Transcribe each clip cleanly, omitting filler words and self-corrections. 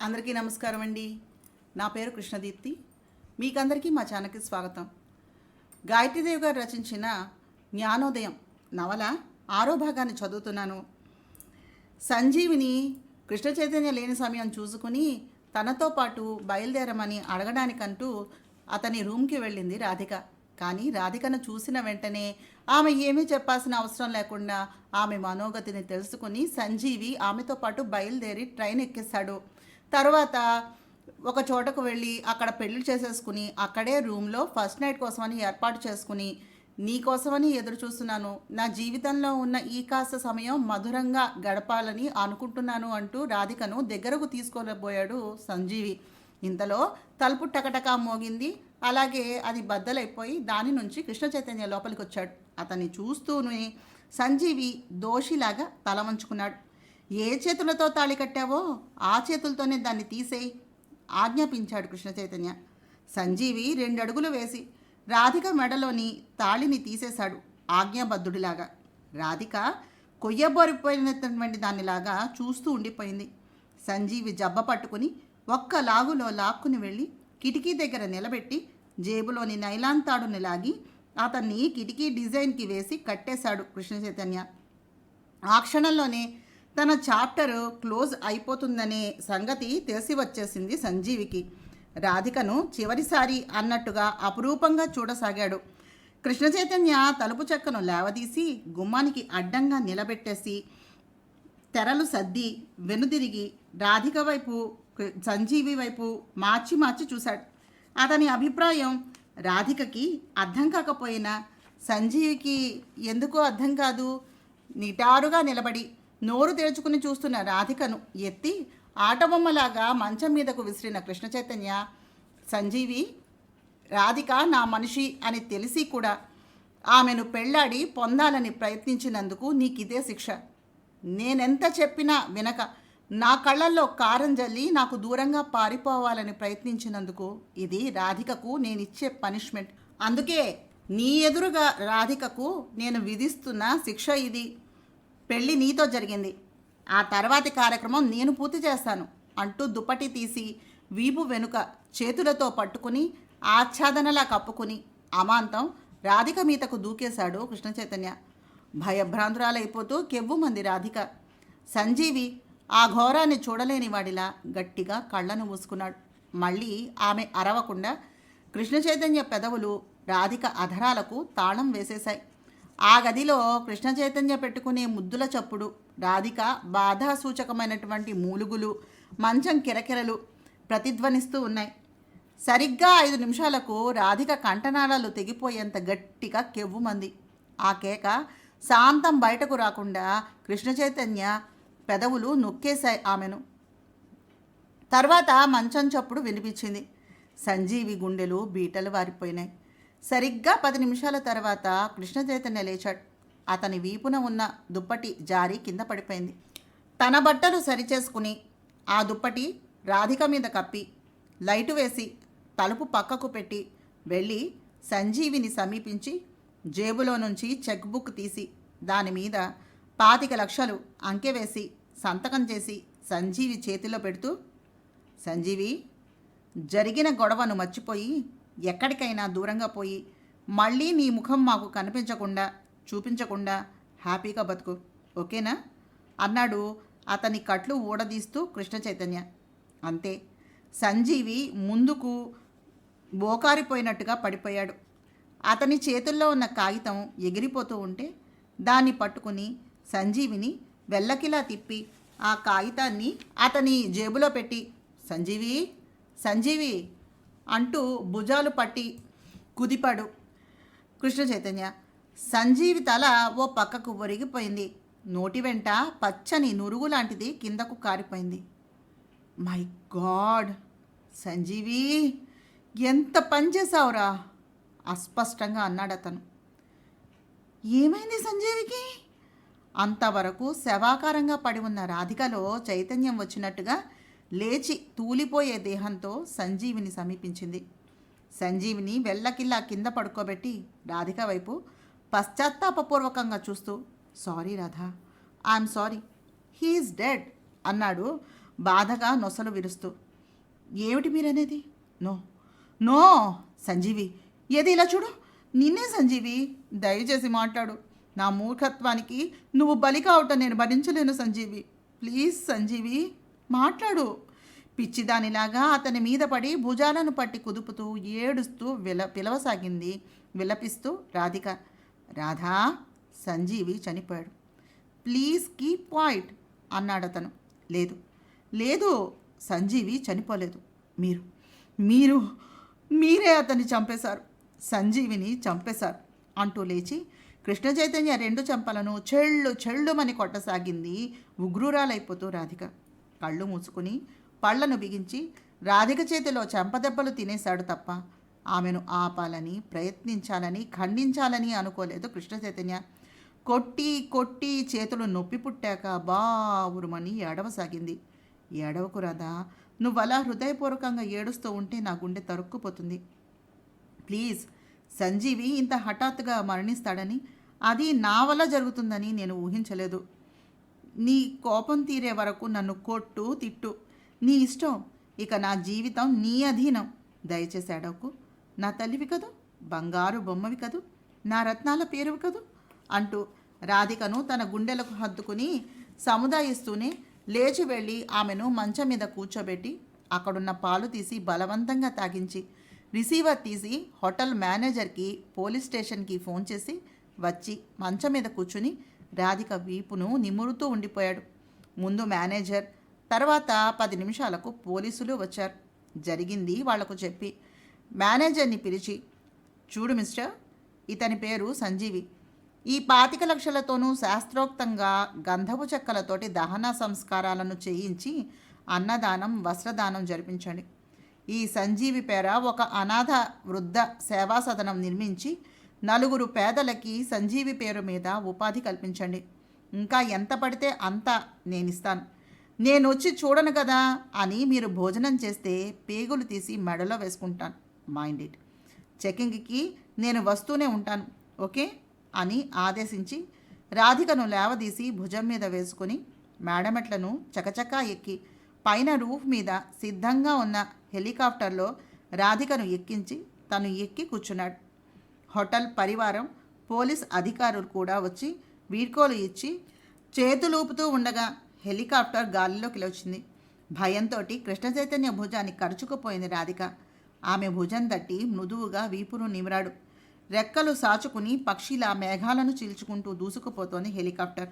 అందరికీ నమస్కారం అండి. నా పేరు కృష్ణదీప్తి. మీకందరికీ మా ఛానల్కి స్వాగతం. గాయత్రీదేవి గారు రచించిన జ్ఞానోదయం నవల 6వ భాగాన్ని చదువుతున్నాను. సంజీవిని కృష్ణ చైతన్య లేని సమయం చూసుకుని తనతో పాటు బయలుదేరమని అడగడానికంటూ అతని రూమ్కి వెళ్ళింది రాధిక. కానీ రాధికను చూసిన వెంటనే ఆమె ఏమీ చెప్పాల్సిన అవసరం లేకుండా ఆమె మనోగతిని తెలుసుకుని సంజీవి ఆమెతో పాటు బయలుదేరి ట్రైన్ ఎక్కేశాడు. తర్వాత ఒక చోటకు వెళ్ళి అక్కడ పెళ్లి చేసేసుకుని అక్కడే రూమ్లో ఫస్ట్ నైట్ కోసమని ఏర్పాటు చేసుకుని నీ కోసమని ఎదురు చూస్తున్నాను, నా జీవితంలో ఉన్న ఈ కాస్త సమయం మధురంగా గడపాలని అనుకుంటున్నాను అంటూ రాధికను దగ్గరకు తీసుకోలేకపోయాడు సంజీవి. ఇంతలో తలుపు టకటకా మోగింది. అలాగే అది బద్దలైపోయి దాని నుంచి కృష్ణ చైతన్య లోపలికి వచ్చాడు. అతన్ని చూస్తూనే సంజీవి దోషిలాగా తల వంచుకున్నాడు. ఏ చేతులతో తాళి కట్టావో ఆ చేతులతోనే దాన్ని తీసేయి ఆజ్ఞాపించాడు కృష్ణ చైతన్య. సంజీవి 2 అడుగులు వేసి రాధిక మెడలోని తాళిని తీసేశాడు ఆజ్ఞాబద్ధుడిలాగా. రాధిక కొయ్యబోరిపోయినటువంటి దానిలాగా చూస్తూ ఉండిపోయింది. సంజీవి జబ్బ పట్టుకుని ఒక్క లాగులో లాక్కుని వెళ్ళి కిటికీ దగ్గర నిలబెట్టి జేబులోని నైలాన్ తాడుని లాగి అతన్ని కిటికీ డిజైన్కి వేసి కట్టేశాడు కృష్ణ చైతన్య. ఆ క్షణంలోనే తన చాప్టర్ క్లోజ్ అయిపోతుందనే సంగతి తెలిసి వచ్చేసింది సంజీవికి. రాధికను చివరిసారి అన్నట్టుగా అపురూపంగా చూడసాగాడు. కృష్ణ చైతన్య తలుపు చెక్కను లేవదీసి గుమ్మానికి అడ్డంగా నిలబెట్టేసి తెరలు సర్ది వెనుదిరిగి రాధిక వైపు సంజీవి వైపు మార్చి మార్చి చూశాడు. అతని అభిప్రాయం రాధికకి అర్థం కాకపోయినా సంజీవికి ఎందుకో అర్థం కాదు. నిటారుగా నిలబడి నోరు తెరుచుకుని చూస్తున్న రాధికను ఎత్తి ఆటబొమ్మలాగా మంచం మీదకు విసిరిన కృష్ణ చైతన్య, సంజీవి, రాధిక నా మనిషి అని తెలిసి కూడా ఆమెను పెళ్ళాడి పొందాలని ప్రయత్నించినందుకు నీకిదే శిక్ష. నేనెంత చెప్పినా వినక నా కళ్ళల్లో కారం జల్లి నాకు దూరంగా పారిపోవాలని ప్రయత్నించినందుకు ఇది రాధికకు నేనిచ్చే పనిష్మెంట్. అందుకే నీ ఎదురుగా రాధికకు నేను విధిస్తున్న శిక్ష ఇది. పెళ్ళి నీతో జరిగింది, ఆ తర్వాతి కార్యక్రమం నేను పూర్తి చేస్తాను అంటూ దుప్పటి తీసి వీపు వెనుక చేతులతో పట్టుకుని ఆచ్ఛాదనలా కప్పుకుని అమాంతం రాధిక మీదకు దూకేశాడు కృష్ణ చైతన్య. భయభ్రాంతురాలైపోతూ కెవ్వుమంది రాధిక. సంజీవి ఆ ఘోరాన్ని చూడలేని వాడిలా గట్టిగా కళ్ళను మూసుకున్నాడు. మళ్ళీ ఆమె అరవకుండా కృష్ణ చైతన్య పెదవులు రాధిక అధరాలకు తాళం వేసేశాయి. ఆ గదిలో కృష్ణ చైతన్య పెట్టుకునే ముద్దుల చప్పుడు, రాధిక బాధాసూచకమైనటువంటి మూలుగులు, మంచం కిరకిరలు ప్రతిధ్వనిస్తూ ఉన్నాయి. సరిగ్గా 5 నిమిషాలకు రాధిక కంఠనాళాలు తెగిపోయేంత గట్టిగా కెవ్వుమంది. ఆ కేక శాంతం బయటకు రాకుండా కృష్ణ చైతన్య పెదవులు నొక్కేశాయి ఆమెను. తర్వాత మంచం చప్పుడు వినిపించింది. సంజీవి గుండెలు బీటలు వారిపోయినాయి. సరిగ్గా 10 నిమిషాల తర్వాత కృష్ణ చైతన్య లేచాడు. అతని వీపున ఉన్న దుప్పటి జారి కింద పడిపోయింది. తన బట్టలు సరిచేసుకుని ఆ దుప్పటి రాధిక మీద కప్పి లైటు వేసి తలుపు పక్కకు పెట్టి వెళ్ళి సంజీవిని సమీపించి జేబులో నుంచి చెక్ బుక్ తీసి దాని మీద 25 లక్షలు అంకె వేసి సంతకం చేసి సంజీవి చేతిలో పెడుతూ, సంజీవి, జరిగిన గొడవను మర్చిపోయి ఎక్కడికైనా దూరంగా పోయి మళ్ళీ నీ ముఖం మాకు కనిపించకుండా చూపించకుండా హ్యాపీగా బతుకు, ఓకేనా అన్నాడు అతని కట్లు ఊడదీస్తూ కృష్ణ చైతన్య. అంతే, సంజీవి ముందుకు బోకారిపోయినట్టుగా పడిపోయాడు. అతని చేతుల్లో ఉన్న కాగితం ఎగిరిపోతూ ఉంటే దాన్ని పట్టుకుని సంజీవిని వెల్లకిలా తిప్పి ఆ కాగితాన్ని అతని జేబులో పెట్టి, సంజీవి, సంజీవి అంటూ భుజాలు పట్టి కుదిపాడు కృష్ణ చైతన్య. సంజీవి తల ఓ పక్కకు ఒరిగిపోయింది. నోటి వెంట పచ్చని నురుగు లాంటిది కిందకు కారిపోయింది. మై గాడ్, సంజీవి, ఎంత పని చేశావురా అస్పష్టంగా అన్నాడు అతను. ఏమైంది సంజీవికి? అంతవరకు శవాకారంగా పడి ఉన్న రాధికలో చైతన్యం వచ్చినట్టుగా లేచి తూలిపోయే దేహంతో సంజీవిని సమీపించింది. సంజీవిని వెళ్ళకిల్లా కింద పడుకోబెట్టి రాధిక వైపు పశ్చాత్తాపపూర్వకంగా చూస్తూ, sorry Radha, I'm sorry, he's dead అన్నాడు బాధగా నొసలు విరుస్తూ. ఏమిటి మీరనేది? నో నో సంజీవి, ఏది ఇలా చూడు, నిన్నే సంజీవి, దయచేసి మాట్లాడు. నా మూర్ఖత్వానికి నువ్వు బలి కావటం నేను భరించలేను సంజీవి. ప్లీజ్ సంజీవి, మాట్లాడు. పిచ్చిదానిలాగా అతని మీద పడి భుజాలను పట్టి కుదుపుతూ ఏడుస్తూ పిలవసాగింది విలపిస్తూ రాధిక. రాధా, సంజీవి చనిపోయాడు. ప్లీజ్ కీప్ క్వైట్ అన్నాడతను. లేదు లేదు, సంజీవి చనిపోలేదు. మీరు మీరు మీరే అతన్ని చంపేశారు, సంజీవిని చంపేశారు అంటూ లేచి కృష్ణ చైతన్య రెండు చెంపలను చెళ్ళు చెళ్ళుమని కొట్టసాగింది ఉగ్రురాలైపోతూ రాధిక. కళ్ళు మూసుకుని పళ్లను బిగించి రాధిక చేతిలో చెంపదెబ్బలు తినేశాడు తప్ప ఆమెను ఆపాలని, ప్రయత్నించాలని, ఖండించాలని అనుకోలేదు కృష్ణ చైతన్య. కొట్టి కొట్టి చేతులు నొప్పి పుట్టాక బావురుమని ఏడవసాగింది. ఏడవకు రాధా, నువ్వలా హృదయపూర్వకంగా ఏడుస్తూ ఉంటే నా గుండె తరుక్కుపోతుంది. ప్లీజ్, సంజీవి ఇంత హఠాత్తుగా మరణిస్తాడని, అది నా వల్ల జరుగుతుందని నేను ఊహించలేదు. నీ కోపం తీరే వరకు నన్ను కొట్టు, తిట్టు, నీ ఇష్టం. ఇక నా జీవితం నీ అధీనం. దయచేసి ఏడవకు. నా తల్లివి కదూ, బంగారు బొమ్మవి కదూ, నా రత్నాల పేరువి కదూ అంటూ రాధికను తన గుండెలకు హత్తుకుని సముదాయిస్తూనే లేచి వెళ్ళి ఆమెను మంచం మీద కూర్చోబెట్టి అక్కడున్న పాలు తీసి బలవంతంగా తాగించి రిసీవర్ తీసి హోటల్ మేనేజర్కి, పోలీస్ స్టేషన్కి ఫోన్ చేసి వచ్చి మంచం మీద కూర్చుని రాధిక వీపును నిమురుతూ ఉండిపోయాడు. ముందు మేనేజర్, తర్వాత 10 నిమిషాలకు పోలీసులు వచ్చారు. జరిగింది వాళ్లకు చెప్పి మేనేజర్ని పిలిచి, చూడు మిస్టర్, ఇతని పేరు సంజీవి. ఈ 25 లక్షలతోనూ శాస్త్రోక్తంగా గంధపు చెక్కలతోటి దహన సంస్కారాలను చేయించి అన్నదానం, వస్త్రదానం జరిపించండి. ఈ సంజీవి పేర ఒక అనాథ వృద్ధ సేవా సదనం నిర్మించి 4 పేదలకి సంజీవి పేరు మీద ఉపాధి కల్పించండి. ఇంకా ఎంత పడితే అంత నేనిస్తాను. నేను వచ్చి చూడను కదా అని మీరు భోజనం చేస్తే పేగులు తీసి మెడలో వేసుకుంటాను. Mind it. చెకింగ్కి నేను వస్తూనే ఉంటాను, ఓకే అని ఆదేశించి రాధికను లేవదీసి భుజం మీద వేసుకుని మేడమెట్లను చకచకా ఎక్కి పైన రూఫ్ మీద సిద్ధంగా ఉన్న హెలికాప్టర్లో రాధికను ఎక్కించి తను ఎక్కి కూర్చున్నాడు. హోటల్ పరివారం, పోలీస్ అధికారులు కూడా వచ్చి వీడ్కోలు ఇచ్చి చేతులూపుతూ ఉండగా హెలికాప్టర్ గాలిలోకి వచ్చింది. భయంతో కృష్ణ చైతన్య భుజాన్ని కరుచుకుపోయింది రాధిక. ఆమె భుజం తట్టి మృదువుగా వీపును నిమిరాడు. రెక్కలు సాచుకుని పక్షిలా మేఘాలను చీల్చుకుంటూ దూసుకుపోతోంది హెలికాప్టర్.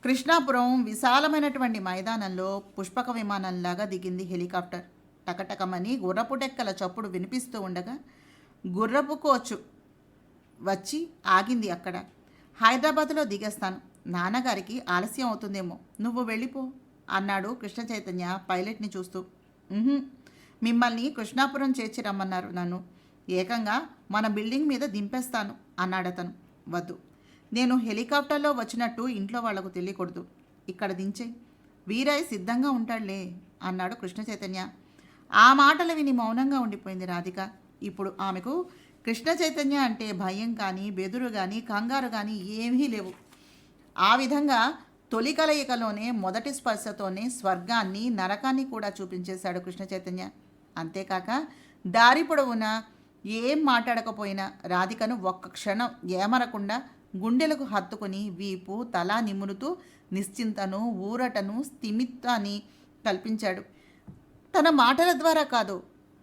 కృష్ణాపురం విశాలమైనటువంటి మైదానంలో పుష్పక విమానంలాగా దిగింది హెలికాప్టర్. టకటకమని గుర్రపు డెక్కల చప్పుడు వినిపిస్తూ ఉండగా గుర్రపు కోచు వచ్చి ఆగింది అక్కడ. హైదరాబాద్లో దిగేస్తాను, నాన్నగారికి ఆలస్యం అవుతుందేమో, నువ్వు వెళ్ళిపో అన్నాడు కృష్ణ చైతన్య పైలట్ని చూస్తూ. మిమ్మల్ని కృష్ణాపురం చేర్చి రమ్మన్నారు నన్ను. ఏకంగా మన బిల్డింగ్ మీద దింపేస్తాను అన్నాడతను. వద్దు, నేను హెలికాప్టర్లో వచ్చినట్టు ఇంట్లో వాళ్లకు తెలియకూడదు. ఇక్కడ దించే, వీరయ్య సిద్ధంగా ఉంటాడులే అన్నాడు కృష్ణ చైతన్య. ఆ మాటలు విని మౌనంగా ఉండిపోయింది రాధిక. ఇప్పుడు ఆమెకు కృష్ణ చైతన్య అంటే భయం కానీ, బెదురు కానీ, కంగారు కానీ ఏమీ లేవు. ఆ విధంగా తొలి కలయికలోనే మొదటి స్పర్శతోనే స్వర్గాన్ని, నరకాన్ని కూడా చూపించేశాడు కృష్ణ చైతన్య. అంతేకాక దారి పొడవునా ఏం మాట్లాడకపోయినా రాధికను ఒక్క క్షణం ఏమరకుండా గుండెలకు హత్తుకుని వీపు, తల నిమురుతూ నిశ్చింతను, ఊరటను, స్థిమితాన్ని కల్పించాడు. తన మాటల ద్వారా కాదు,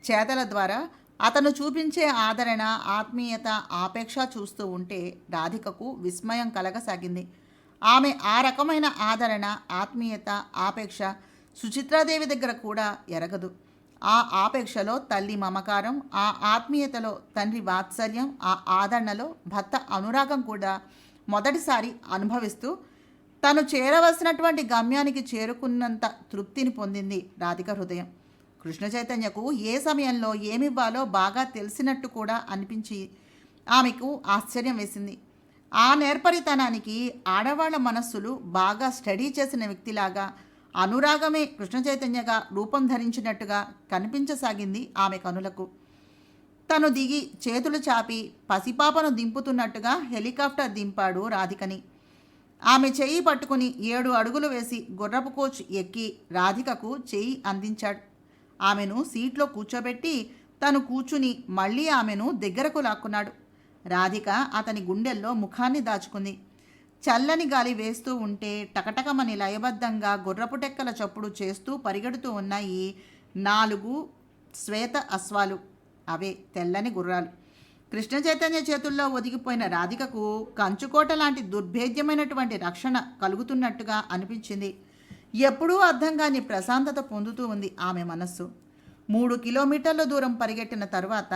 చేతల ద్వారా అతను చూపించే ఆదరణ, ఆత్మీయత, ఆపేక్ష చూస్తూ ఉంటే రాధికకు విస్మయం కలగసాగింది. ఆమె ఆ రకమైన ఆదరణ, ఆత్మీయత, ఆపేక్ష సుచిత్రాదేవి దగ్గర కూడా ఎరగదు. ఆ ఆపేక్షలో తల్లి మమకారం, ఆ ఆత్మీయతలో తండ్రి వాత్సల్యం, ఆ ఆదరణలో భర్త అనురాగం కూడా మొదటిసారి అనుభవిస్తూ తను చేరవలసినటువంటి గమ్యానికి చేరుకున్నంత తృప్తిని పొందింది రాధిక హృదయం. కృష్ణ చైతన్యకు ఏ సమయంలో ఏమివ్వాలో బాగా తెలిసినట్టు కూడా అనిపించి ఆమెకు ఆశ్చర్యం వేసింది. ఆ నేర్పరితనానికి ఆడవాళ్ల మనస్సులు బాగా స్టడీ చేసిన వ్యక్తిలాగా అనురాగమే కృష్ణ చైతన్యగా రూపం ధరించినట్టుగా కనిపించసాగింది ఆమె కనులకు. తను దిగి చేతులు చాపి పసిపాపను దింపుతున్నట్టుగా హెలికాప్టర్ దింపాడు రాధికని. ఆమె చెయ్యి పట్టుకుని 7 అడుగులు వేసి గుర్రపు కోచ్ ఎక్కి రాధికకు చెయ్యి అందించాడు. ఆమెను సీట్లో కూర్చోబెట్టి తను కూర్చుని మళ్ళీ ఆమెను దగ్గరకు లాక్కున్నాడు. రాధిక అతని గుండెల్లో ముఖాన్ని దాచుకుంది. చల్లని గాలి వేస్తూ ఉంటే టకటకమని లయబద్ధంగా గుర్రపుటెక్కల చప్పుడు చేస్తూ పరిగెడుతూ ఉన్నాయి 4 శ్వేత అశ్వాలు. అవే తెల్లని గుర్రాలు. కృష్ణ చైతన్య చేతుల్లో ఒదిగిపోయిన రాధికకు కంచుకోట లాంటి దుర్భేద్యమైనటువంటి రక్షణ కలుగుతున్నట్టుగా అనిపించింది. ఎప్పుడూ అర్థం కాని ప్రశాంతత పొందుతూ ఉంది ఆమె మనస్సు. 3 కిలోమీటర్ల దూరం పరిగెట్టిన తరువాత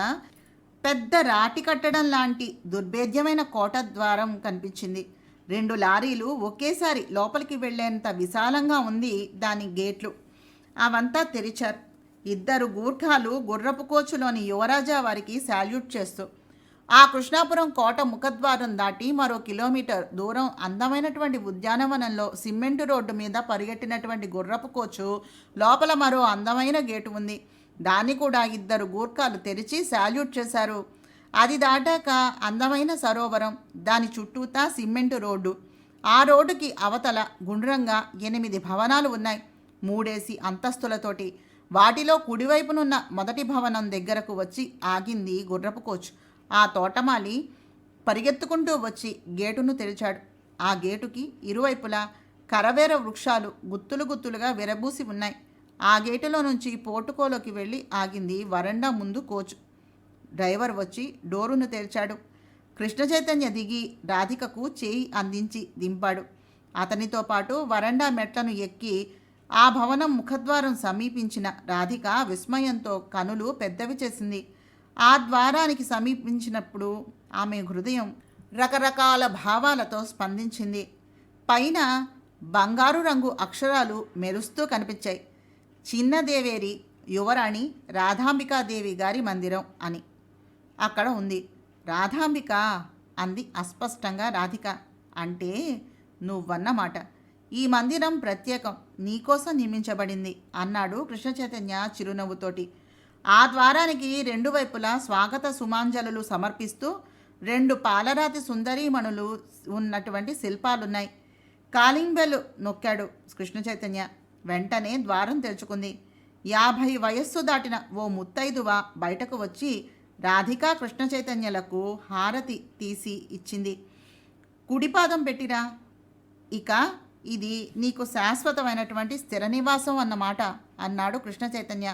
పెద్ద రాటి కట్టడం లాంటి దుర్భేద్యమైన కోట ద్వారం కనిపించింది. 2 లారీలు ఒకేసారి లోపలికి వెళ్లేంత విశాలంగా ఉంది దాని గేట్లు. అవంతా తెరిచారు. 2 గూర్ఖాలు గుర్రపు కోచులోని యువరాజా వారికి శాల్యూట్ చేస్తూ ఆ కృష్ణాపురం కోట ముఖద్వారం దాటి మరో కిలోమీటర్ దూరం అందమైనటువంటి ఉద్యానవనంలో సిమెంటు రోడ్డు మీద పరిగెట్టినటువంటి గుర్రపు కోచు లోపల మరో అందమైన గేటు ఉంది. దాన్ని కూడా 2 గూర్ఖాలు తెరిచి శాల్యూట్ చేశారు. అది దాటాక అందమైన సరోవరం, దాని చుట్టూతా సిమెంటు రోడ్డు. ఆ రోడ్డుకి అవతల గుండ్రంగా 8 భవనాలు ఉన్నాయి, 3 అంతస్తులతోటి. వాటిలో కుడివైపునున్న మొదటి భవనం దగ్గరకు వచ్చి ఆగింది గుర్రపు కోచ్. ఆ తోటమాలి పరిగెత్తుకుంటూ వచ్చి గేటును తెరిచాడు. ఆ గేటుకి ఇరువైపులా కరవేర వృక్షాలు గుత్తులు గుత్తులుగా విరబూసి ఉన్నాయి. ఆ గేటులో నుంచి పోర్టుకోలోకి వెళ్ళి ఆగింది వరండా ముందు కోచ్. డ్రైవర్ వచ్చి డోరును తెరిచాడు. కృష్ణ చైతన్య దిగి రాధికకు చేయి అందించి దింపాడు. అతనితో పాటు వరండా మెట్లను ఎక్కి ఆ భవనం ముఖద్వారం సమీపించిన రాధిక విస్మయంతో కనులు పెద్దవి చేసింది. ఆ ద్వారానికి సమీపించినప్పుడు ఆమె హృదయం రకరకాల భావాలతో స్పందించింది. పైన బంగారు రంగు అక్షరాలు మెరుస్తూ కనిపించాయి. చిన్నదేవేరి యువరాణి రాధాంబికాదేవి గారి మందిరం అని అక్కడ ఉంది. రాధాంబిక అంది అస్పష్టంగా రాధిక. అంటే నువ్వన్నమాట. ఈ మందిరం ప్రత్యేకం, నీకోసం నిర్మించబడింది అన్నాడు కృష్ణ చైతన్య చిరునవ్వుతోటి. ఆ ద్వారానికి 2 వైపులా స్వాగత సుమాంజలు సమర్పిస్తూ 2 పాలరాతి సుందరీమణులు ఉన్నటువంటి శిల్పాలున్నాయి. కాలింగ్ బెల్ నొక్కాడు కృష్ణ చైతన్య. వెంటనే ద్వారం తెరుచుకుంది. 50 వయస్సు దాటిన ఓ ముత్తైదువ బయటకు వచ్చి రాధికా కృష్ణ చైతన్యలకు హారతి తీసి ఇచ్చింది. కుడిపాదం పెట్టిరా, ఇక ఇది నీకు శాశ్వతమైనటువంటి స్థిర నివాసం అన్నమాట అన్నాడు కృష్ణ చైతన్య.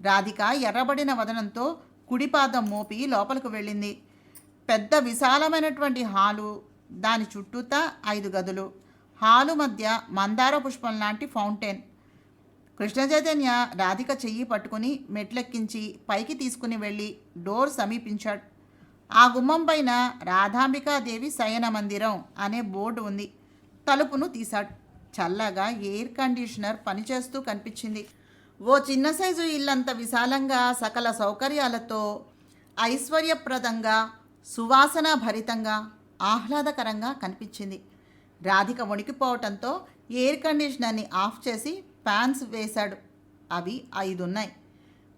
రాధిక ఎర్రబడిన వదనంతో కుడిపాదం మోపి లోపలికి వెళ్ళింది. పెద్ద విశాలమైనటువంటి హాలు, దాని చుట్టూతా 5 గదులు. హాలు మధ్య మందార పుష్పం లాంటి ఫౌంటైన్. కృష్ణ చైతన్య రాధిక చెయ్యి పట్టుకుని మెట్లెక్కించి పైకి తీసుకుని వెళ్ళి డోర్ సమీపించాడు. ఆ గుమ్మం పైన రాధాంబికాదేవి శయన మందిరం అనే బోర్డు ఉంది. తలుపును తీశాడు. చల్లగా ఎయిర్ కండిషనర్ పనిచేస్తూ కనిపించింది. ఓ చిన్న సైజు ఇల్లంత విశాలంగా సకల సౌకర్యాలతో ఐశ్వర్యప్రదంగా సువాసన భరితంగా ఆహ్లాదకరంగా కనిపించింది. రాధిక వణికిపోవటంతో ఎయిర్ కండిషనర్ని ఆఫ్ చేసి ఫ్యాన్స్ వేశాడు. అవి 5 ఉన్నాయి.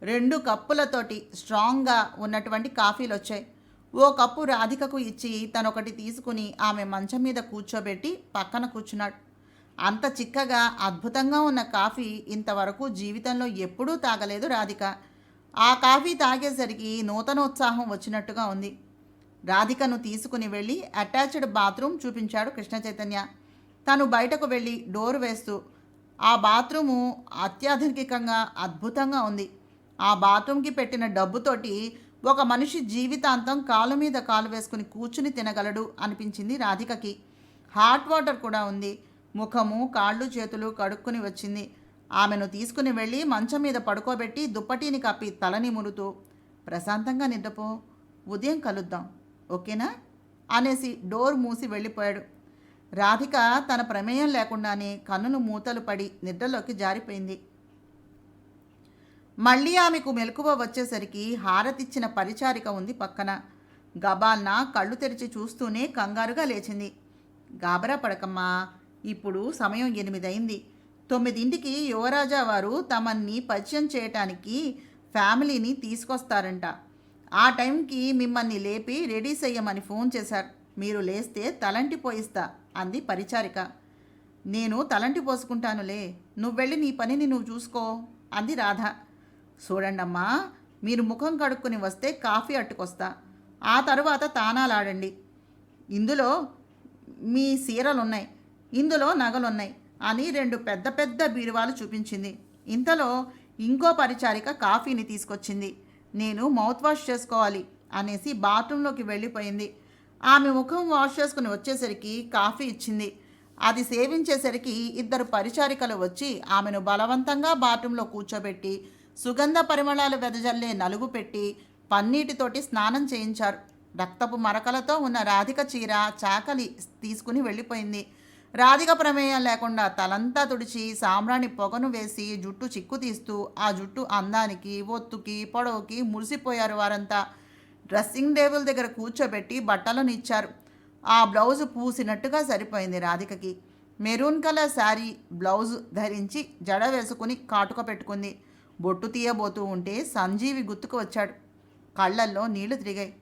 2 కప్పులతోటి స్ట్రాంగ్గా ఉన్నటువంటి కాఫీలు వచ్చాయి. ఓ కప్పు రాధికకు ఇచ్చి తనొకటి తీసుకుని ఆమె మంచం మీద కూర్చోబెట్టి పక్కన కూర్చున్నాడు. అంత చిక్కగా అద్భుతంగా ఉన్న కాఫీ ఇంతవరకు జీవితంలో ఎప్పుడూ తాగలేదు రాధిక. ఆ కాఫీ తాగేసరికి నూతనోత్సాహం వచ్చినట్టుగా ఉంది. రాధికను తీసుకుని వెళ్ళి అటాచ్డ్ బాత్రూమ్ చూపించాడు కృష్ణ చైతన్య. తను బయటకు వెళ్ళి డోర్ వేస్తూ ఆ బాత్రూము అత్యాధునికంగా అద్భుతంగా ఉంది. ఆ బాత్రూమ్కి పెట్టిన డబ్బుతోటి ఒక మనిషి జీవితాంతం కాలు మీద కాలు వేసుకుని కూర్చుని తినగలడు అనిపించింది రాధికకి. హాట్ వాటర్ కూడా ఉంది. ముఖము కాళ్ళు చేతులు కడుక్కుని వచ్చింది. ఆమెను తీసుకుని వెళ్ళి మంచం మీద పడుకోబెట్టి దుప్పటిని కప్పి తలని మురుతూ ప్రశాంతంగా నిద్రపో, ఉదయం కలుద్దాం, ఓకేనా అనేసి డోర్ మూసి వెళ్ళిపోయాడు. రాధిక తన ప్రమేయం లేకుండానే కన్నులు మూతలు పడి నిద్రలోకి జారిపోయింది. మళ్ళీ ఆమెకు మెలకువ వచ్చేసరికి హారతిచ్చిన పరిచారిక ఉంది పక్కన. గబాల్న కళ్ళు తెరిచి చూస్తూనే కంగారుగా లేచింది. గాబరా పడకమ్మా, ఇప్పుడు సమయం 8 అయింది. 9ంటికి యువరాజా వారు తమన్ని పరిచయం చేయటానికి ఫ్యామిలీని తీసుకొస్తారంట. ఆ టైంకి మిమ్మల్ని లేపి రెడీ చెయ్యమని ఫోన్ చేశారు. మీరు లేస్తే తలంటి పోయిస్తా అంది పరిచారిక. నేను తలంటి పోసుకుంటానులే, నువ్వెళ్ళి నీ పనిని నువ్వు చూసుకో అంది రాధ. చూడండమ్మా, మీరు ముఖం కడుక్కొని వస్తే కాఫీ అట్టుకొస్తా, ఆ తరువాత తానాలాడండి. ఇందులో మీ సీరలున్నాయి, ఇందులో నగలున్నాయి అని 2 పెద్ద పెద్ద బీరువాలు చూపించింది. ఇంతలో ఇంకో పరిచారిక కాఫీని తీసుకొచ్చింది. నేను మౌత్ వాష్ చేసుకోవాలి అనేసి బాత్రూంలోకి వెళ్ళిపోయింది. ఆమె ముఖం వాష్ చేసుకుని వచ్చేసరికి కాఫీ ఇచ్చింది. అది సేవించేసరికి 2 పరిచారికలు వచ్చి ఆమెను బలవంతంగా బాత్రూంలో కూర్చోబెట్టి సుగంధ పరిమళాలు వెదజల్లే నలుగు పెట్టి పన్నీటితోటి స్నానం చేయించారు. రక్తపు మరకలతో ఉన్న రాధిక చీర చాకలి తీసుకుని వెళ్ళిపోయింది. రాధిక ప్రమేయం లేకుండా తలంతా తుడిచి సాంబ్రాణి పొగను వేసి జుట్టు చిక్కు తీస్తూ ఆ జుట్టు అందానికి ఒత్తుకి పొడవుకి మురిసిపోయారు వారంతా. డ్రెస్సింగ్ టేబుల్ దగ్గర కూర్చోబెట్టి బట్టలను ఇచ్చారు. ఆ బ్లౌజు పూసినట్టుగా సరిపోయింది రాధికకి. మెరూన్ కలర్ శారీ బ్లౌజు ధరించి జడ వేసుకుని కాటుక పెట్టుకుంది. బొట్టు తీయబోతూ ఉంటే సంజీవి గుర్తుకు వచ్చాడు. కళ్ళల్లో నీళ్లు తిరిగాయి.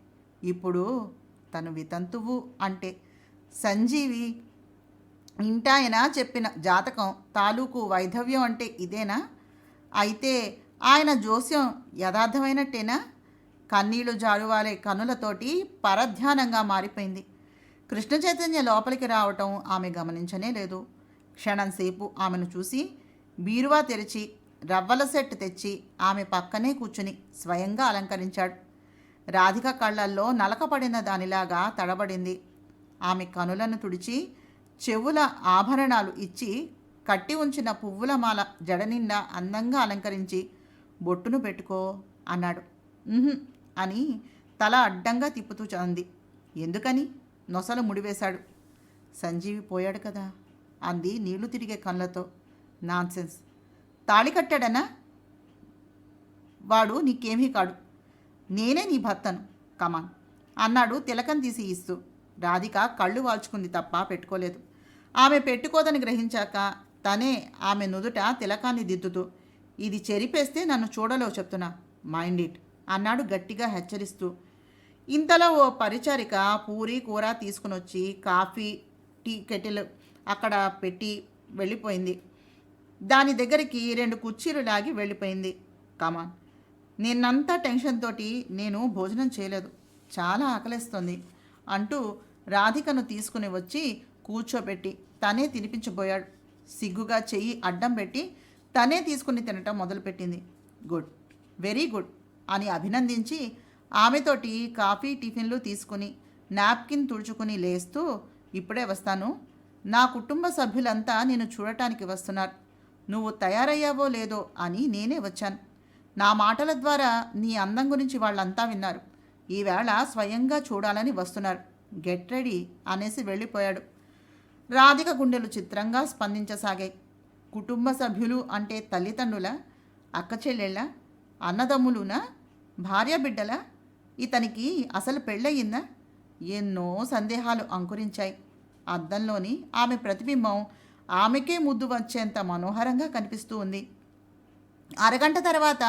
ఇప్పుడు తను వితంతువు అంటే సంజీవి ఇంటాయన చెప్పిన జాతకం తాలూకు వైధవ్యం అంటే ఇదేనా? అయితే ఆయన జోస్యం యథార్థమైనట్టేనా? కన్నీళ్లు జారువాలే కనులతోటి పరధ్యానంగా మారిపోయింది. కృష్ణ చైతన్య లోపలికి రావటం ఆమె గమనించనే లేదు. క్షణంసేపు ఆమెను చూసి బీరువా తెరిచి రవ్వల సెట్ తెచ్చి ఆమె పక్కనే కూర్చుని స్వయంగా అలంకరించాడు. రాధిక కళ్ళల్లో నలకపడిన దానిలాగా తడబడింది. ఆమె కనులను తుడిచి చెవుల ఆభరణాలు ఇచ్చి కట్టి ఉంచిన పువ్వుల మాల జడ నిండా అందంగా అలంకరించి బొట్టును పెట్టుకో అన్నాడు. అని తల అడ్డంగా తిప్పుతూ అంది. ఎందుకని? నొసలు ముడివేశాడు. సంజీవి పోయాడు కదా అంది నీళ్లు తిరిగే కళ్ళతో. నాన్సెన్స్, తాళి కట్టాడనా? వాడు నీకేమీ కాడు, నేనే నీ భర్తను, కమాన్ అన్నాడు తిలకం తీసి ఇస్తూ. రాధిక కళ్ళు వాల్చుకుంది తప్ప పెట్టుకోలేదు. ఆమె పెట్టుకోదని గ్రహించాక తనే ఆమె నుదుట తిలకాన్ని దిద్దుతూ, ఇది చెరిపేస్తే నన్ను చూడలేవు చెప్తున్నా, మైండ్ ఇట్ అన్నాడు గట్టిగా హెచ్చరిస్తూ. ఇంతలో ఓ పరిచారిక పూరి కూర తీసుకుని వచ్చి కాఫీ టీ కెటిల్ అక్కడ పెట్టి వెళ్ళిపోయింది. దాని దగ్గరికి 2 కుర్చీలు లాగి వెళ్ళిపోయింది. కమాన్, నిన్నంతా టెన్షన్ తోటి నేను భోజనం చేయలేదు, చాలా ఆకలేస్తుంది అంటూ రాధికను తీసుకుని వచ్చి కూర్చోబెట్టి తనే తినిపించబోయాడు. సిగ్గుగా చెయ్యి అడ్డం పెట్టి తనే తీసుకుని తినటం మొదలుపెట్టింది. గుడ్, వెరీ గుడ్ అని అభినందించి ఆమెతోటి కాఫీ టిఫిన్లు తీసుకుని నాప్కిన్ తుడుచుకుని లేస్తూ, ఇప్పుడే వస్తాను, నా కుటుంబ సభ్యులంతా నేను చూడటానికి వస్తున్నారు, నువ్వు తయారయ్యావో లేదో అని నేనే వచ్చాను. నా మాటల ద్వారా నీ అందం గురించి వాళ్ళంతా విన్నారు, ఈవేళ స్వయంగా చూడాలని వస్తున్నారు, గెట్ రెడీ అనేసి వెళ్ళిపోయాడు. రాధిక గుండెలు చిత్రంగా స్పందించసాగాయి. కుటుంబ సభ్యులు అంటే తల్లిదండ్రుల, అక్క చెల్లెళ్ళ, అన్నదమ్ములునా, భార్య బిడ్డల? ఇతనికి అసలు పెళ్ళయిందా? ఎన్నో సందేహాలు అంకురించాయి. అద్దంలోని ఆమె ప్రతిబింబం ఆమెకే ముద్దు వచ్చేంత మనోహరంగా కనిపిస్తూ ఉంది. అరగంట తర్వాత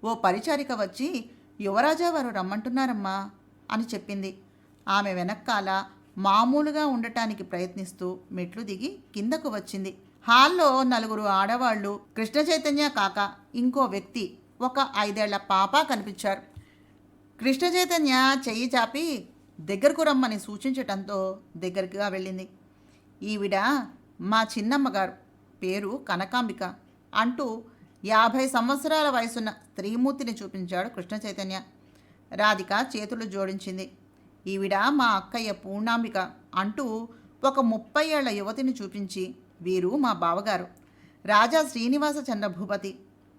ఓ పరిచారిక వచ్చి, యువరాజా వారు రమ్మంటున్నారమ్మా అని చెప్పింది. ఆమె వెనక్కాల మామూలుగా ఉండటానికి ప్రయత్నిస్తూ మెట్లు దిగి కిందకు వచ్చింది. హాల్లో 4 ఆడవాళ్లు, కృష్ణ చైతన్య కాక ఇంకో వ్యక్తి, ఒక 5 ఏళ్ల పాప కనిపించారు. కృష్ణ చైతన్య చెయ్యి చాపి దగ్గరకు రమ్మని సూచించటంతో దగ్గరగా వెళ్ళింది. ఈవిడ మా చిన్నమ్మగారు, పేరు కనకాంబిక అంటూ 50 సంవత్సరాల వయసున్న స్త్రీమూర్తిని చూపించాడు కృష్ణ చైతన్య. రాధిక చేతులు జోడించింది. ఈవిడ మా అక్కయ్య పూర్ణాంబిక అంటూ ఒక 30 ఏళ్ల యువతిని చూపించి, వీరు మా బావగారు, రాజా శ్రీనివాస చంద్ర భూపతి,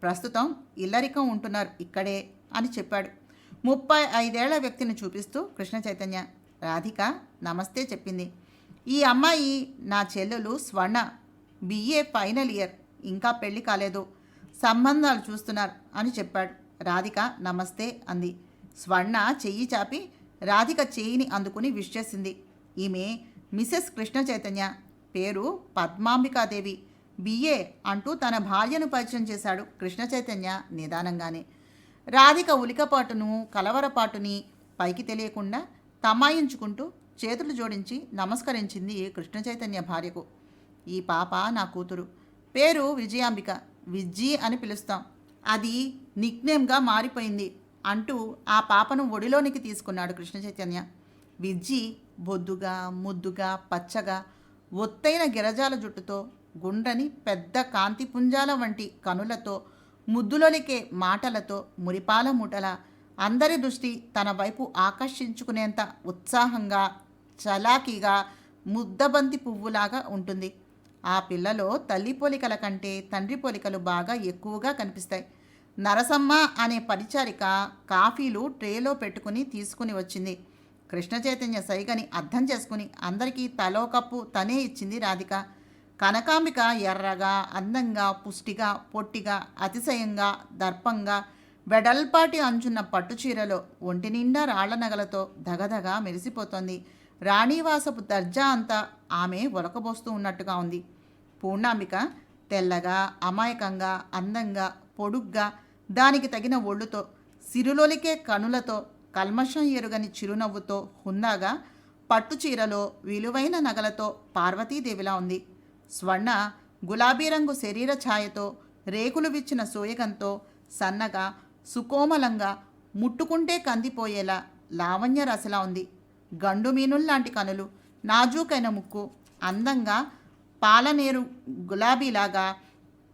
ప్రస్తుతం ఇల్లరికం ఉంటున్నారు ఇక్కడే అని చెప్పాడు. 35 ఏళ్ల వ్యక్తిని చూపిస్తూ కృష్ణ చైతన్య. రాధిక నమస్తే చెప్పింది. ఈ అమ్మాయి నా చెల్లెలు స్వర్ణ, BA ఫైనల్ ఇయర్, ఇంకా పెళ్లి కాలేదు, సంబంధాలు చూస్తున్నారు అని చెప్పాడు. రాధిక నమస్తే అంది. స్వర్ణ చెయ్యి చాపి రాధిక చేయిని అందుకుని విష్ చేసింది. ఈమె మిసెస్ కృష్ణ చైతన్య, పేరు పద్మాంబికాదేవి, BA అంటూ తన భార్యను పరిచయం చేశాడు కృష్ణ చైతన్య నిదానంగానే. రాధిక ఉలికపాటును కలవరపాటుని పైకి తెలియకుండా తమాయించుకుంటూ చేతులు జోడించి నమస్కరించింది కృష్ణ చైతన్య భార్యకు. ఈ పాప నా కూతురు, పేరు విజయాంబిక, విజ్జి అని పిలుస్తాం, అది నిక్నేమ్గా మారిపోయింది అంటూ ఆ పాపను ఒడిలోనికి తీసుకున్నాడు కృష్ణ చైతన్య. విజ్జి బొద్దుగా, ముద్దుగా, పచ్చగా, ఒత్తైన గిరజాల జుట్టుతో, గుండ్రని పెద్ద కాంతి పుంజాల వంటి కనులతో, ముద్దులోనికే మాటలతో, మురిపాల మూటల అందరి దృష్టి తన వైపు ఆకర్షించుకునేంత ఉత్సాహంగా, చలాకీగా, ముద్దబంతి పువ్వులాగా ఉంటుంది. ఆ పిల్లలో తల్లి పోలికల కంటే తండ్రి పోలికలు బాగా ఎక్కువగా కనిపిస్తాయి. నరసమ్మ అనే పరిచారిక కాఫీలు ట్రేలో పెట్టుకుని తీసుకుని వచ్చింది. కృష్ణ చైతన్య సైగని అర్థం చేసుకుని అందరికీ తలో కప్పు తనే ఇచ్చింది రాధిక. కనకాంబిక ఎర్రగా, అందంగా, పుష్టిగా, పొట్టిగా, అతిశయంగా, దర్పంగా, వెడల్పాటి అంచున్న పట్టుచీరలో ఒంటి నిండా రాళ్ల నగలతో దగదగా మెరిసిపోతోంది. రాణివాసపు దర్జా అంతా ఆమె ఒలకబోస్తూ ఉన్నట్టుగా ఉంది. పూర్ణాంబిక తెల్లగా, అమాయకంగా, అందంగా, పొడుగ్గా, దానికి తగిన ఒళ్ళుతో, సిరులోలికే కనులతో, కల్మషం ఎరుగని చిరునవ్వుతో, హుందాగా, పట్టుచీరలో, విలువైన నగలతో పార్వతీదేవిలా ఉంది. స్వర్ణ గులాబీ రంగు శరీర ఛాయతో, రేకులు విచ్చిన సోయగంతో, సన్నగా, సుకోమలంగా, ముట్టుకుంటే కందిపోయేలా లావణ్య రసలా ఉంది. గండు మీనుల్లాంటి కనులు, నాజూకైన ముక్కు, అందంగా పాలనేరు గులాబీలాగా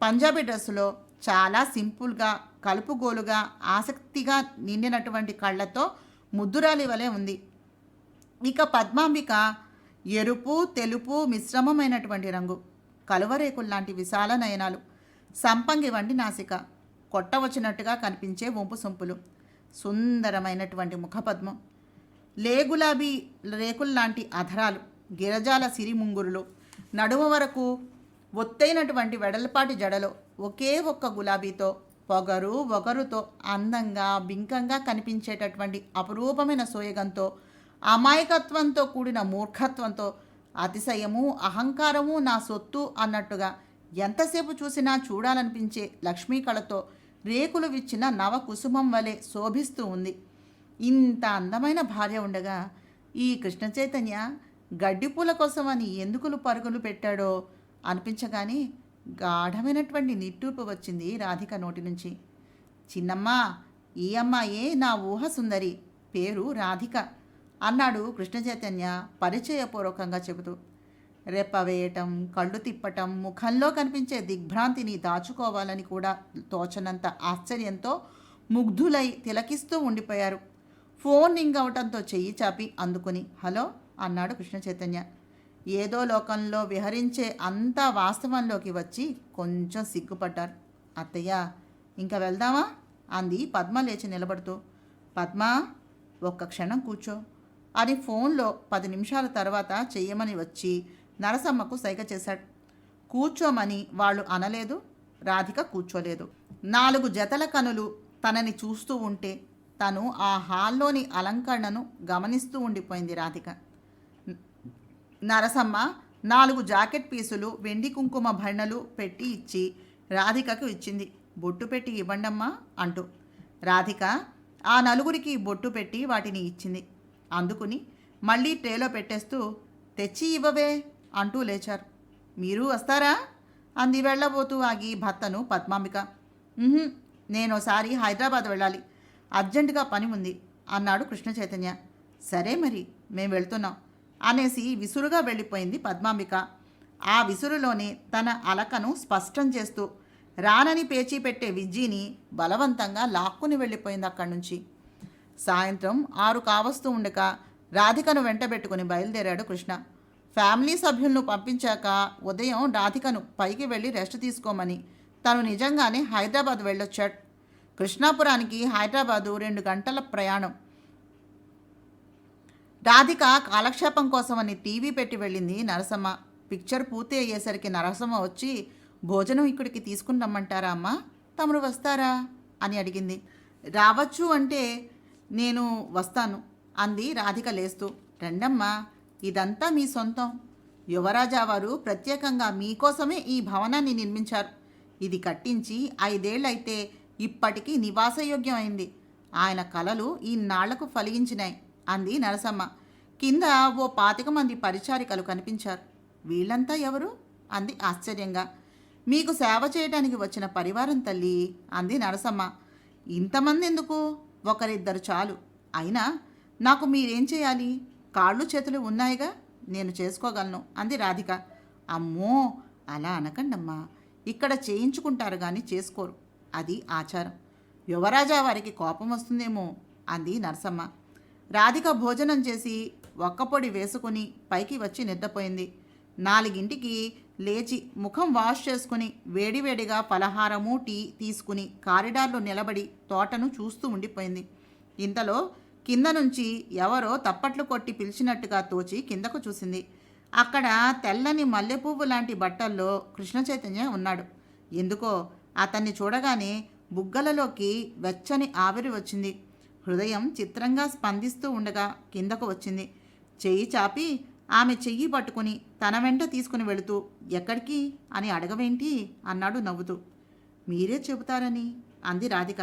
పంజాబీ డ్రెస్సులో చాలా సింపుల్గా, కలుపుగోలుగా, ఆసక్తిగా నిండినటువంటి కళ్ళతో ముద్దురాలి వలె ఉంది. ఇక పద్మాంబిక ఎరుపు, తెలుపు మిశ్రమమైనటువంటి రంగు, కలువరేకుల్లాంటి విశాల నయనాలు, సంపంగి వంటి నాసిక, కొట్టవచ్చినట్టుగా కనిపించే వంపు సొంపులు, సుందరమైనటువంటి ముఖపద్మం, లేగులాబీ రేకుల్లాంటి అధరాలు, గిరజాల సిరిముంగురులు, నడుమ వరకు ఒత్తైనటువంటి వెడల్పాటి జడలో ఒకే ఒక్క గులాబీతో, ఒగరుతో అందంగా, బింకంగా కనిపించేటటువంటి అపురూపమైన సోయగంతో, అమాయకత్వంతో కూడిన మూర్ఖత్వంతో, అతిశయము, అహంకారము నా సొత్తు అన్నట్టుగా ఎంతసేపు చూసినా చూడాలనిపించే లక్ష్మీ కళతో రేకులు విచ్చిన నవ కుసుమం వలె శోభిస్తూ ఉంది. ఇంత అందమైన భార్య ఉండగా ఈ కృష్ణ చైతన్య గడ్డిపూల కోసమని ఎందుకులు పరుగులు పెట్టాడో అనిపించగానే గాఢమైనటువంటి నిట్టూర్పు వచ్చింది రాధిక నోటి నుంచి. చిన్నమ్మ, ఈ అమ్మాయే నా ఊహ సుందరి, పేరు రాధిక అన్నాడు కృష్ణ చైతన్య పరిచయపూర్వకంగా చెబుతూ. రెప్ప వేయటం, కళ్ళు తిప్పటం, ముఖంలో కనిపించే దిగ్భ్రాంతిని దాచుకోవాలని కూడా తోచనంత ఆశ్చర్యంతో ముగ్ధులై తిలకిస్తూ ఉండిపోయారు. ఫోన్ రింగ్ అవటంతో చెయ్యి చాపి అందుకుని హలో అన్నాడు కృష్ణ చైతన్య. ఏదో లోకంలో విహరించే అంతా వాస్తవంలోకి వచ్చి కొంచెం సిగ్గుపడ్డారు. అత్తయ్య, ఇంకా వెళ్దామా అంది పద్మ లేచి నిలబడుతూ. పద్మ, ఒక్క క్షణం కూర్చో అని ఫోన్లో 10 నిమిషాల తర్వాత చెయ్యమని వచ్చి నరసమ్మకు సైగ చేశాడు. కూర్చోమని వాళ్ళు అనలేదు, రాధిక కూర్చోలేదు. 4 జతల కనులు తనని చూస్తూ ఉంటే తను ఆ హాల్లోని అలంకరణను గమనిస్తూ ఉండిపోయింది రాధిక. నరసమ్మ 4 జాకెట్ పీసులు, వెండి కుంకుమ భరణలు పెట్టి ఇచ్చి రాధికకు ఇచ్చింది. బొట్టు పెట్టి ఇవ్వండమ్మా అంటూ. రాధిక ఆ 4 బొట్టు పెట్టి వాటిని ఇచ్చింది. అందుకుని మళ్ళీ ట్రేలో పెట్టేస్తూ తెచ్చి ఇవ్వవే అంటూ లేచారు. మీరు వస్తారా అంది వెళ్ళబోతూ ఆగి భర్తను పద్మాంబిక. నేనోసారి హైదరాబాద్ వెళ్ళాలి, అర్జెంటుగా పని ఉంది అన్నాడు కృష్ణ చైతన్య. సరే మరి, మేము వెళ్తున్నాం అనేసి విసురుగా వెళ్ళిపోయింది పద్మాంబిక. ఆ విసురులోనే తన అలకను స్పష్టం చేస్తూ రానని పేచీ పెట్టే విజ్జిని బలవంతంగా లాక్కుని వెళ్ళిపోయింది అక్కడి నుంచి. సాయంత్రం 6 కావస్తూ ఉండక రాధికను వెంటబెట్టుకుని బయలుదేరాడు కృష్ణ. ఫ్యామిలీ సభ్యులను పంపించాక ఉదయం రాధికను పైకి వెళ్ళి రెస్ట్ తీసుకోమని తను నిజంగానే హైదరాబాద్ వెళ్ళొచ్చాడు. కృష్ణాపురానికి హైదరాబాదు 2 గంటల ప్రయాణం. రాధిక కాలక్షేపం కోసమని టీవీ పెట్టి వెళ్ళింది నరసమ్మ. పిక్చర్ పూర్తి అయ్యేసరికి నరసమ్మ వచ్చి భోజనం ఇక్కడికి తీసుకుని రమ్మంటారా అమ్మా, తమరు వస్తారా అని అడిగింది. రావచ్చు అంటే నేను వస్తాను అంది రాధిక లేస్తూ. రండమ్మా, ఇదంతా మీ సొంతం. యువరాజా వారు ప్రత్యేకంగా మీకోసమే ఈ భవనాన్ని నిర్మించారు. ఇది కట్టించి 5 ఏళ్ళైతే ఇప్పటికీ నివాసయోగ్యం అయింది. ఆయన కలలు ఈనాళ్లకు ఫలించినాయి అంది నరసమ్మ. కింద ఓ 25 మంది పరిచారికలు కనిపించారు. వీళ్ళంతా ఎవరు? అంది ఆశ్చర్యంగా. మీకు సేవ చేయడానికి వచ్చిన పరివారం తల్లి, అంది నరసమ్మ. ఇంతమంది ఎందుకు? ఒకరిద్దరు చాలు. అయినా నాకు మీరేం చేయాలి? కాళ్ళు చేతులు ఉన్నాయిగా, నేను చేసుకోగలను, అంది రాధిక. అమ్మో, అలా అనకండమ్మా. ఇక్కడ చేయించుకుంటారు కానీ చేసుకోరు. అది ఆచారం. యువరాజా వారికి కోపం వస్తుందేమో, అంది నరసమ్మ. రాధిక భోజనం చేసి ఒక్కపొడి వేసుకుని పైకి వచ్చి నిద్రపోయింది. 4ంటికి లేచి ముఖం వాష్ చేసుకుని వేడివేడిగా పలహారము టీ తీసుకుని కారిడార్లో నిలబడి తోటను చూస్తూ ఉండిపోయింది. ఇంతలో కింద నుంచి ఎవరో తప్పట్లు కొట్టి పిలిచినట్టుగా తోచి కిందకు చూసింది. అక్కడ తెల్లని మల్లెపువ్వు లాంటి బట్టల్లో కృష్ణ చైతన్య ఉన్నాడు. ఎందుకో అతన్ని చూడగానే బుగ్గలలోకి వెచ్చని ఆవిరి వచ్చింది. హృదయం చిత్రంగా స్పందిస్తూ ఉండగా కిందకు వచ్చింది. చెయ్యి చాపి ఆమె చెయ్యి పట్టుకుని తన వెంట తీసుకుని వెళుతూ, ఎక్కడికి అని అడగవేంటి అన్నాడు నవ్వుతూ. మీరే చెబుతారని, అంది రాధిక.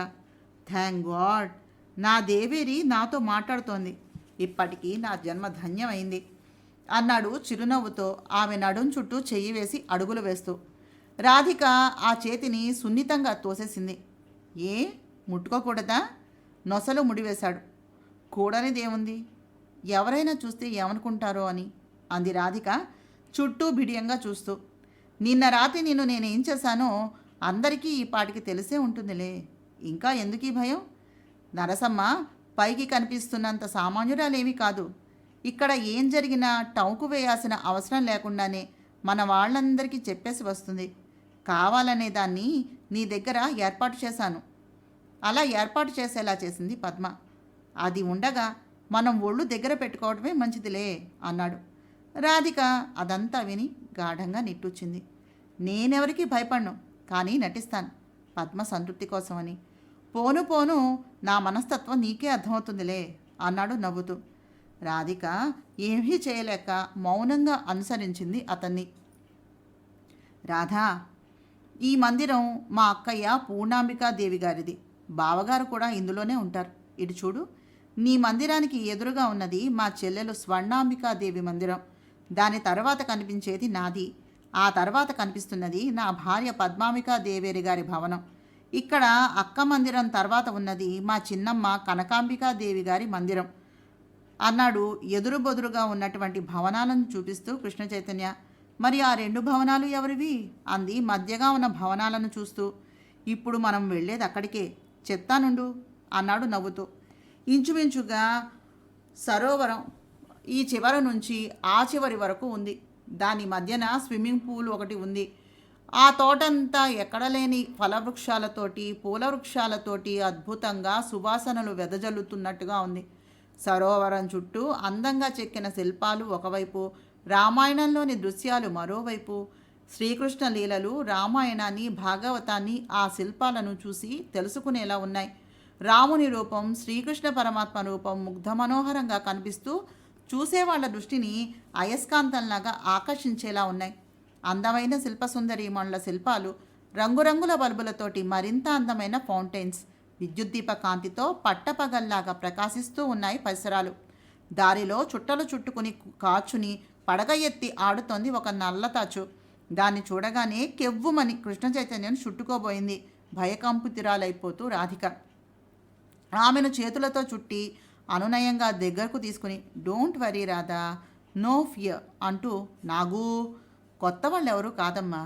థ్యాంక్ గాడ్, నా దేవేరి నాతో మాట్లాడుతోంది. ఇప్పటికీ నా జన్మ ధన్యమైంది అన్నాడు చిరునవ్వుతో ఆమె నడుం చుట్టూ చెయ్యి వేసి అడుగులు వేస్తూ. రాధిక ఆ చేతిని సున్నితంగా తోసేసింది. ఏ, ముట్టుకోకూడదా? నొసలు ముడివేశాడు. కూడనిదేముంది, ఎవరైనా చూస్తే ఏమనుకుంటారో అని, అంది రాధిక చుట్టూ బిడియంగా చూస్తూ. నిన్న రాత్రి నేనేం చేశానో అందరికీ ఈ పాటికి తెలిసే ఉంటుందిలే, ఇంకా ఎందుకీ భయం? నరసమ్మ పైకి కనిపిస్తున్నంత సామాన్యురాలేమీ కాదు. ఇక్కడ ఏం జరిగినా టౌకు వేయాల్సిన అవసరం లేకుండానే మన వాళ్ళందరికీ చెప్పేసి వస్తుంది. కావాలనే దాన్ని నీ దగ్గర ఏర్పాటు చేశాను. అలా ఏర్పాటు చేసేలా చేసింది పద్మ. అది ఉండగా మనం ఒళ్ళు దగ్గర పెట్టుకోవడమే మంచిదిలే, అన్నాడు. రాధిక అదంతా విని గాఢంగా నిట్టూచింది. నేనెవరికి భయపడను, కానీ నటిస్తాను పద్మ సంతృప్తి కోసమని. పోను పోను నా మనస్తత్వం నీకే అర్థమవుతుందిలే, అన్నాడు నవ్వుతూ. రాధిక ఏమీ చేయలేక మౌనంగా అనుసరించింది అతన్ని. రాధా, ఈ మందిరం మా అక్కయ్య పూర్ణాంబికాదేవి గారిది. బావగారు కూడా ఇందులోనే ఉంటారు. ఇటు చూడు, నీ మందిరానికి ఎదురుగా ఉన్నది మా చెల్లెలు స్వర్ణాంబికాదేవి మందిరం. దాని తర్వాత కనిపించేది నాది. ఆ తర్వాత కనిపిస్తున్నది నా భార్య పద్మాంబికాదేవేరి గారి భవనం. ఇక్కడ అక్క మందిరం తర్వాత ఉన్నది మా చిన్నమ్మ కనకాంబికాదేవి గారి మందిరం, అన్నాడు ఎదురు బొదురుగా ఉన్నటువంటి భవనాలను చూపిస్తూ కృష్ణ చైతన్య. మరి ఆ 2 భవనాలు ఎవరివి? అంది మధ్యగా ఉన్న భవనాలను చూస్తూ. ఇప్పుడు మనం వెళ్ళేది అక్కడికే, చెప్తానుండు, అన్నాడు నవ్వుతూ. ఇంచుమించుగా సరోవరం ఈ చివరి నుంచి ఆ చివరి వరకు ఉంది. దాని మధ్యన స్విమ్మింగ్ పూల్ ఒకటి ఉంది. ఆ తోటంతా ఎక్కడలేని ఫలవృక్షాలతోటి పూల వృక్షాలతోటి అద్భుతంగా సువాసనలు వెదజల్లుతున్నట్టుగా ఉంది. సరోవరం చుట్టూ అందంగా చెక్కిన శిల్పాలు ఒకవైపు, రామాయణంలోని దృశ్యాలు మరోవైపు. శ్రీకృష్ణ లీలలు, రామాయణాన్ని, భాగవతాన్ని ఆ శిల్పాలను చూసి తెలుసుకునేలా ఉన్నాయి. రాముని రూపం, శ్రీకృష్ణ పరమాత్మ రూపం ముగ్ధ మనోహరంగా కనిపిస్తూ చూసేవాళ్ల దృష్టిని అయస్కాంతంలాగా ఆకర్షించేలా ఉన్నాయి. అందమైన శిల్పసుందరీమణుల శిల్పాలు, రంగురంగుల బల్బులతోటి మరింత అందమైన ఫౌంటైన్స్, విద్యుద్దీప కాంతితో పట్టపగల్లాగా ప్రకాశిస్తూ ఉన్నాయి పరిసరాలు. దారిలో చుట్టలు చుట్టుకుని కాచుని పడగ ఎత్తి ఆడుతోంది ఒక నల్లతాచు. దాన్ని చూడగానే కెవ్వుమని కృష్ణ చైతన్యం చుట్టుకోబోయింది భయకంపితురాలైపోతూ రాధిక. ఆమెను చేతులతో చుట్టి అనునయంగా దగ్గరకు తీసుకుని, don't worry Radha, no fear అంటూ, నాగు కొత్త వాళ్ళెవరూ కాదమ్మా,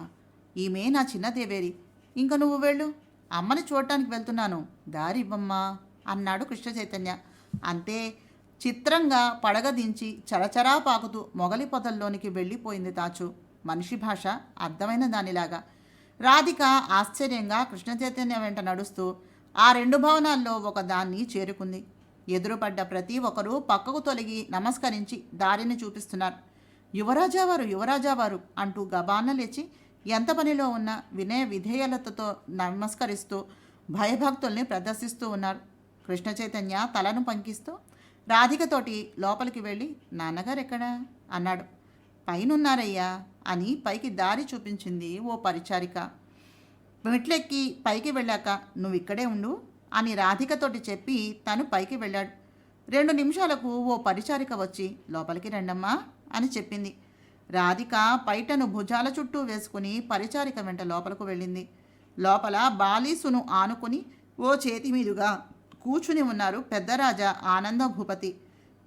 ఈమె నా చిన్న దేవేరి. ఇంక నువ్వు వెళ్ళు, అమ్మని చూడటానికి వెళ్తున్నాను, దారి ఇవ్వమ్మా, అన్నాడు కృష్ణ చైతన్య. అంతే, చిత్రంగా పడగ దించి చరచరా పాకుతూ మొగలి పొదల్లోనికి వెళ్ళిపోయింది తాచు. మనిషి భాష అర్థమైన దానిలాగా. రాధిక ఆశ్చర్యంగా కృష్ణ చైతన్య వెంట నడుస్తూ ఆ 2 భవనాల్లో ఒకదాన్ని చేరుకుంది. ఎదురుపడ్డ ప్రతి ఒక్కరూ పక్కకు తొలగి నమస్కరించి దారిని చూపిస్తున్నారు. యువరాజావారు, యువరాజావారు అంటూ గబాన్న లేచి ఎంత పనిలో ఉన్న వినయ విధేయలతతో నమస్కరిస్తూ భయభక్తుల్ని ప్రదర్శిస్తూ ఉన్నారు. కృష్ణ చైతన్య తలను పంకిస్తూ రాధికతోటి లోపలికి వెళ్ళి, నాన్నగారు ఎక్కడా అన్నాడు. పైనున్నారయ్యా అని పైకి దారి చూపించింది ఓ పరిచారిక. మెట్లెక్కి పైకి వెళ్ళాక, నువ్వు ఇక్కడే ఉండు అని రాధికతోటి చెప్పి తను పైకి వెళ్ళాడు. 2 నిమిషాలకు ఓ పరిచారిక వచ్చి లోపలికి రండమ్మా అని చెప్పింది. రాధిక పైటను భుజాల చుట్టూ వేసుకుని పరిచారిక వెంట లోపలకు వెళ్ళింది. లోపల బాలీసును ఆనుకుని ఓ చేతి మీదుగా కూర్చుని ఉన్నారు పెద్దరాజా ఆనంద భూపతి.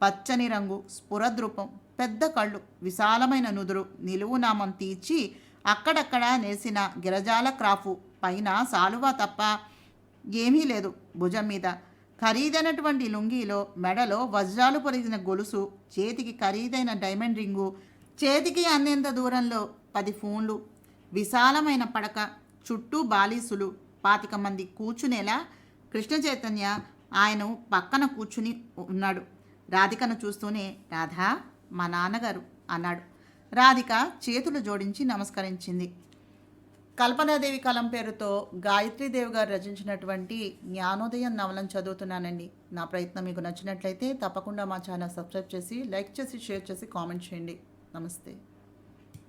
పచ్చని రంగు, స్ఫురద్రూపం, పెద్ద కళ్ళు, విశాలమైన నుదురు, నిలువునామం తీర్చి అక్కడక్కడ నేసిన గిరజాల క్రాఫు, పైన సాలువా తప్ప ఏమీ లేదు. భుజం మీద ఖరీదైనటువంటి లుంగీలో మెడలో వజ్రాలు పొరిగిన గొలుసు, చేతికి ఖరీదైన డైమండ్ రింగు, చేతికి అందేంత దూరంలో 10 ఫోన్లు, విశాలమైన పడక, చుట్టూ బాలీసులు, 25 మంది కూర్చునేలా కృష్ణ చైతన్య ఆయన పక్కన కూర్చుని ఉన్నాడు. రాధికను చూస్తూనే రాధా మా నాన్నగారు అన్నాడు. రాధిక చేతులు జోడించి నమస్కరించింది. కల్పనాదేవి కలం పేరుతో గాయత్రీదేవి గారు రచించినటువంటి జ్ఞానోదయం నవలను చదువుతున్నానండి. నా ప్రయత్నం మీకు నచ్చినట్లయితే తప్పకుండా మా ఛానల్ సబ్స్క్రైబ్ చేసి, లైక్ చేసి, షేర్ చేసి, కామెంట్ చేయండి. నమస్తే.